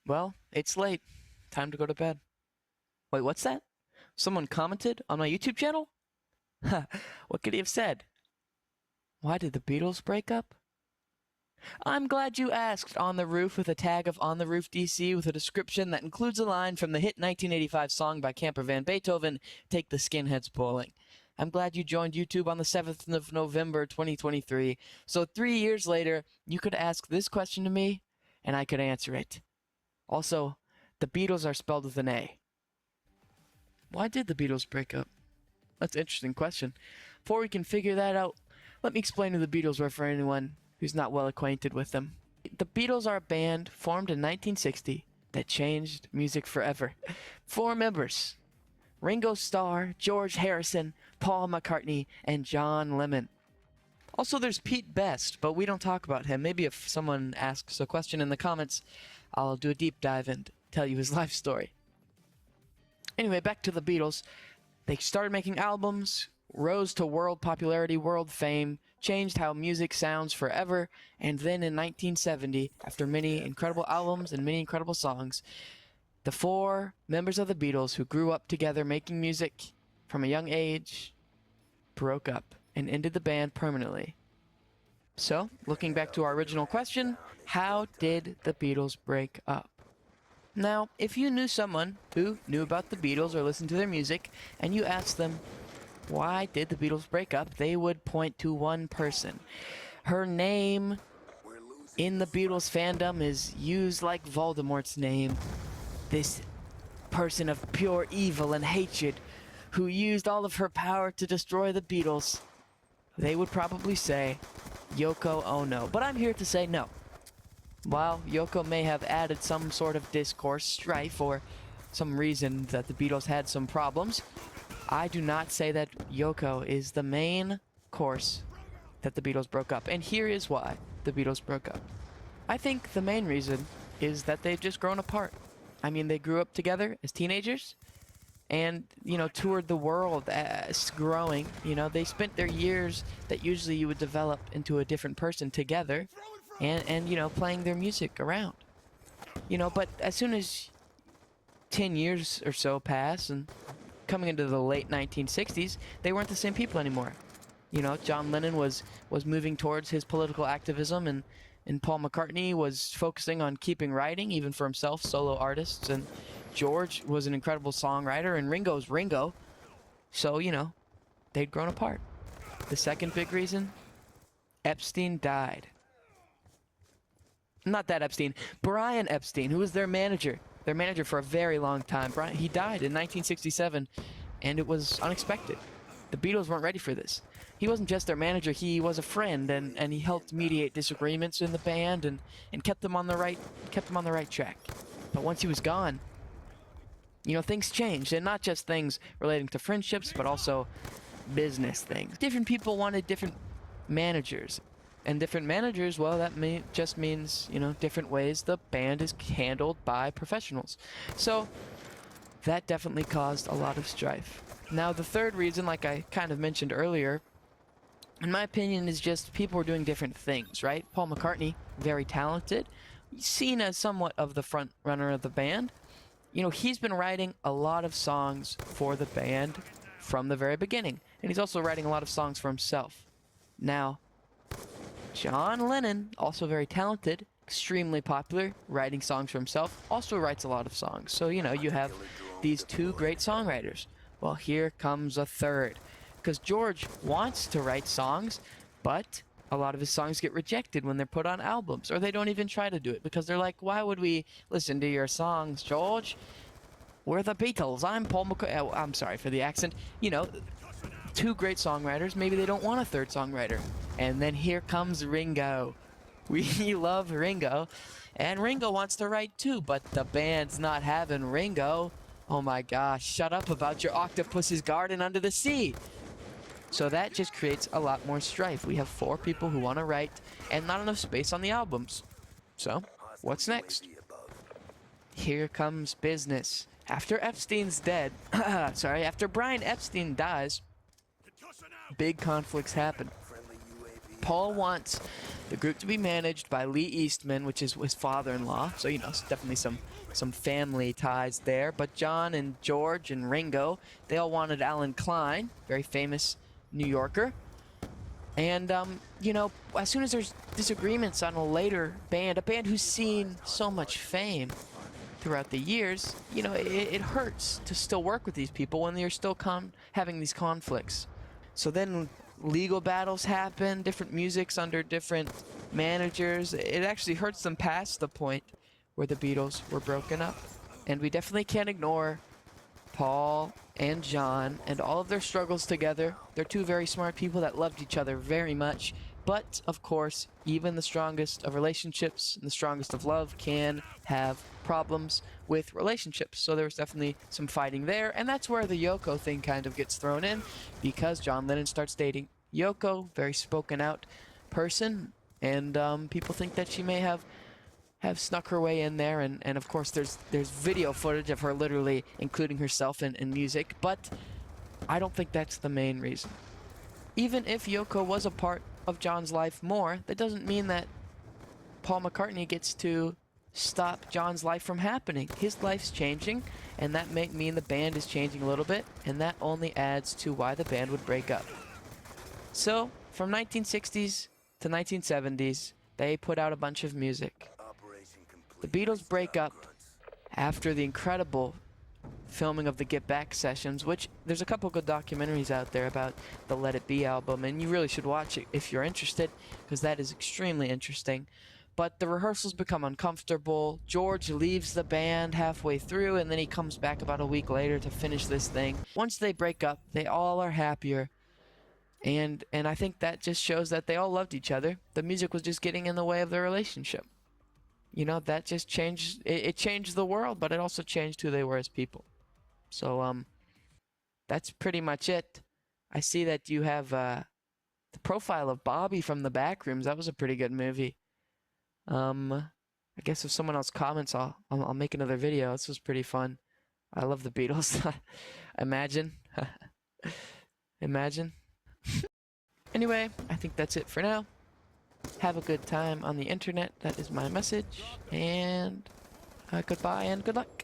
Well, it's late. Time to go to bed. Wait, what's that? Someone commented on my YouTube channel? What could he have said? Why did the Beatles break up? I'm glad you asked. On the Roof with a tag of On the Roof DC with a description that includes a line from the hit 1985 song by Camper Van Beethoven, Take the Skinheads Bowling. I'm glad you joined YouTube on the 7th of November 2023, so 3 years later, you could ask this question to me, and I could answer it. Also, the Beatles are spelled with an A. Why did the Beatles break up? That's an interesting question. Before we can figure that out, let me explain who the Beatles were for anyone who's not well acquainted with them. The Beatles are a band formed in 1960 that changed music forever. 4 members: Ringo Starr, George Harrison, Paul McCartney, and John Lennon. Also, there's Pete Best, but we don't talk about him. Maybe if someone asks a question in the comments, I'll do a deep dive and tell you his life story. Anyway, back to the Beatles. They started making albums, rose to world popularity, world fame, changed how music sounds forever, and then in 1970, after many incredible albums and many incredible songs, the 4 members of the Beatles who grew up together making music from a young age broke up and ended the band permanently. So, looking back to our original question, how did the Beatles break up? Now, if you knew someone who knew about the Beatles or listened to their music, and you asked them, why did the Beatles break up, they would point to one person. Her name in the Beatles fandom is used like Voldemort's name. This person of pure evil and hatred who used all of her power to destroy the Beatles. They would probably say Yoko Ono, but I'm here to say no. While Yoko may have added some sort of discourse, strife, or some reason that the Beatles had some problems, I do not say that Yoko is the main course that the Beatles broke up. And here is why the Beatles broke up. I think the main reason is that they've just grown apart. I mean, they grew up together as teenagers and, toured the world as growing. They spent their years that usually you would develop into a different person together and playing their music around. But as soon as 10 years or so pass and coming into the late 1960s, they weren't the same people anymore. John Lennon was moving towards his political activism, and Paul McCartney was focusing on keeping writing, even for himself, solo artists, and George was an incredible songwriter, and Ringo's Ringo. So, they'd grown apart. The second big reason, Epstein died. Not that Epstein, Brian Epstein, who was their manager for a very long time. He died in 1967, and it was unexpected. The Beatles weren't ready for this. He wasn't just their manager, he was a friend, and he helped mediate disagreements in the band and kept them on the right track. But once he was gone, things changed, and not just things relating to friendships, but also business things. Different people wanted different managers. And different managers, well, that just means, different ways the band is handled by professionals. So, that definitely caused a lot of strife. Now, the third reason, like I kind of mentioned earlier, in my opinion, is just people were doing different things, right? Paul McCartney, very talented, seen as somewhat of the front runner of the band. He's been writing a lot of songs for the band from the very beginning. And he's also writing a lot of songs for himself. Now, John Lennon, also very talented, extremely popular, writing songs for himself, also writes a lot of songs. So, you have these 2 great songwriters. Well, here comes a third. Because George wants to write songs, but a lot of his songs get rejected when they're put on albums, or they don't even try to do it, because they're like, why would we listen to your songs, George? We're the Beatles. I'm Paul McCartney. Oh, I'm sorry for the accent. 2 great songwriters, maybe they don't want a third songwriter. And then here comes Ringo. We love Ringo. And Ringo wants to write too, but the band's not having Ringo. Oh my gosh, shut up about your octopus's garden under the sea. So that just creates a lot more strife. We have 4 people who want to write and not enough space on the albums. So, what's next? Here comes business. After Epstein's dead, after Brian Epstein dies, big conflicts happen. Paul wants The group to be managed by Lee Eastman, which is his father-in-law. So, you know, definitely some family ties there. But John and George and Ringo, they all wanted Alan Klein, very famous New Yorker. And, you know, as soon as there's disagreements on a later band, a band who's seen so much fame throughout the years, you know, it hurts to still work with these people when they're still having these conflicts. So then legal battles happen, different musics under different managers. It actually hurts them past the point where the Beatles were broken up. And we definitely can't ignore Paul and John and all of their struggles together. They're two very smart people that loved each other very much. But, of course, even the strongest of relationships and the strongest of love can have problems with relationships. So there was definitely some fighting there. And that's where the Yoko thing kind of gets thrown in, because John Lennon starts dating Yoko, very spoken out person. And people think that she may have snuck her way in there. And of course, there's video footage of her literally including herself in music. But I don't think that's the main reason. Even if Yoko was a part of John's life more, that doesn't mean that Paul McCartney gets to stop John's life from happening. His life's changing, and that may mean the band is changing a little bit, and that only adds to why the band would break up. So, from 1960s to 1970s, they put out a bunch of music. The Beatles break up after the incredible filming of the Get Back sessions, which there's a couple good documentaries out there about the Let It Be album, and you really should watch it if you're interested, because that is extremely interesting. But the rehearsals become uncomfortable. George leaves the band halfway through, and then he comes back about a week later to finish this thing. Once they break up, they all are happier, and I think that just shows that they all loved each other. The music was just getting in the way of their relationship. You know, that just changed, it changed the world, but it also changed who they were as people. So, that's pretty much it. I see that you have the profile of Bobby from the Backrooms. That was a pretty good movie. I guess if someone else comments, I'll make another video. This was pretty fun. I love the Beatles. Imagine. Imagine. Anyway, I think that's it for now. Have a good time on the internet. That is my message. And goodbye and good luck.